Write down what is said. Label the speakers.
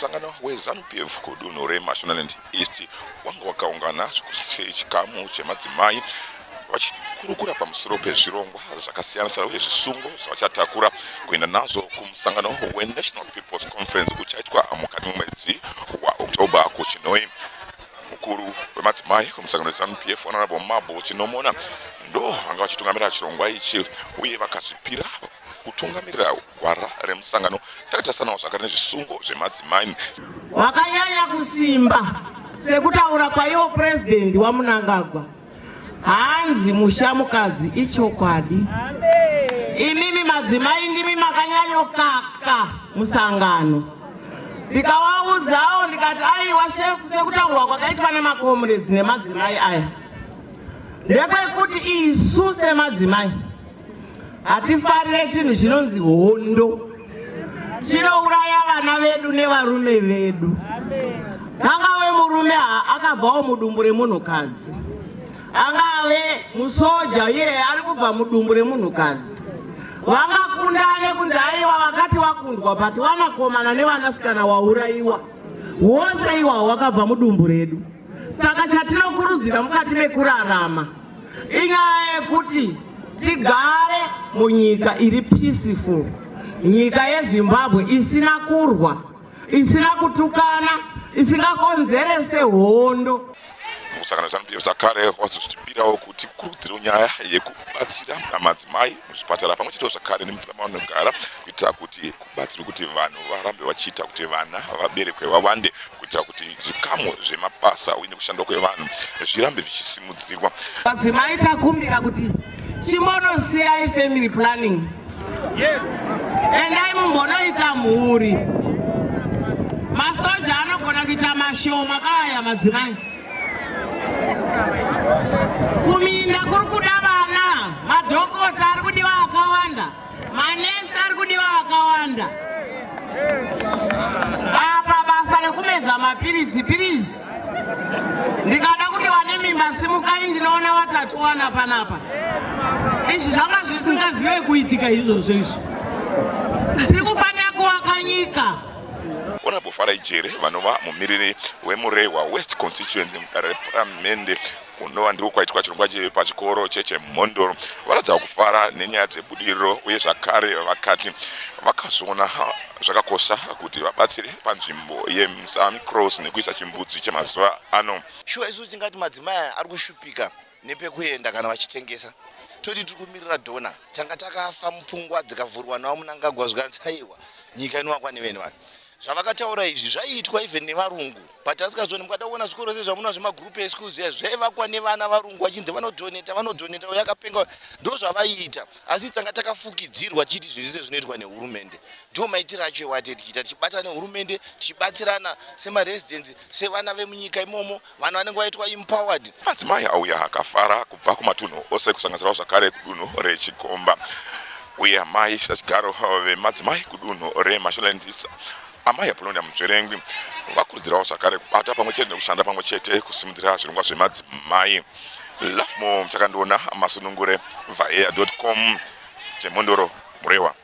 Speaker 1: musangano weZANU-PF kudunhu reMashonaland East wanga wakaungana chikamu chemadzimai vachikurukura pamusoro pezvirongwa zvakasiyana uye zvisungo zvavachatakura kuenda nazvo kumusangano weNational People's Conference uchaitwa mukati memwedzi waOctober kuChinoi. Mukuru wemadzimai kumusangano weZANU-PF Sen Mabel Chinomona ndo vanga vachitungamirira chirongwa ichi uye vakazvipira kutungamirira gwara remusangano takatasanawo zvakare nezvisungo zvemadzimai.
Speaker 2: Wakanyanya kusimba sekutaura kwaiwo president waMunangagwa hanzi mushamukadzi ichokwadi. Imimi madzimai ndimi makanyanyokaka musangano. Ndikavaudzawo ndikati aiwa shefu sekutaurwa kwakaitwa nemakomrades nemadzimai aya ndekwekuti isu semadzimai hatifarire chinhu chinonzi hondo chinouraya vana vedu nevarume vedu. Angave murume akabvawo mudumbu remunhukadzi, angave musoja iye ari kubva mudumbu remunhukadzi, vangakundane kunzi aiwa vakati vakundwa pati vanakomana nevanasikana waurayiwa, wose iwawo wakabva mudumbu redu. Saka chatinokurudzira mukati mekurarama inyaya yekuti tigare munyika iri peaceful, nyika yeZimbabwe isina kurwa, isina kutukana, isingakonzerese hondo.
Speaker 1: Musangano weZANU-PF zvakare wazvipirawo kuti kurudzira nyaya yekubatsira madzimai muzvipatara pamwe chete zvakare nemvura mavanogara kuitira kuti kubatsira kuti vanhu varambe vachiita kuti vana vaberekwe vawande kuitira kuti zvikamu zvemabasa uye nekushanda kwevanhu zvirambe zvichisimudzirwa.
Speaker 2: Madzimai takumbira kuti chimbonosiya family planning. Yes. Endai mumbonoita mhuri. Masoja anogona kuita mashoma kaya madzimai. Kuminda kuri kuda vana, madhokota ari kudiwa akawanda, manesi ari kudiwa akawanda. Apa basa rekumedza mapirizi. Ndikada kuti vane mimba simukai ndinoona vatatu wana panapa. Izvi zvanga zvisingazive kuitika izvozvo izvi. Tiri kufanira kuvaka nyika.
Speaker 1: Honorable Fara Ijere vanova mumiriri weMurehwa West Constituency reparamende kunova ndiko kwaitwa chirongwa pachikoro chechemhondoro varadza kufara nenyaya dzebudiriro uye zvakare vakati vakazoona zvakakosha kuti vabatsire panzvimbo yeMusamcross nekuisa chimbudzi chemazuva ano.
Speaker 3: Shuwa isusu tingati madzimai ari kushupika nepekuenda kana vachitengesa. Toti tiri kumirira dhona tanga takafa mupfungwa dzikavhurwa nawo Munangagwa zvikanzi aiwa nyika inovakwa nevanhu vanhu. Zvavakataura izvi zvaiitwa even nevarungu, but asikazvoni mukadaona zvikoro zvezvamuona zvemagroup eschools zvaivakwa nevana varungu vachinzi vanodhoneta yakapenga ndo zvavaiita, asi tanga takafukidzirwa chiti zvese zvinoitwa nehurumende. Ndio maitiro acho wate tichiita tichibata nehurumende tichibatsirana semaresidents sevana vemunyika imomo vanhu vanenge vaitwa empowered.
Speaker 1: Madzimai auya akafara kubva kumatunhu ose kusanganisirawo zvakare kudunhu reChikomba uye amai zvachigaro vemadzimai kudunhu reMashonaland East amai apolonda mutsverengwi vakurudzirawo zvakare kubata pamwe chete nekushanda pamwe chete kusimudzira zvirongwa zvemadzimai. Lafmo chakandoona masunungure vaheya.com chemhondoro Murehwa.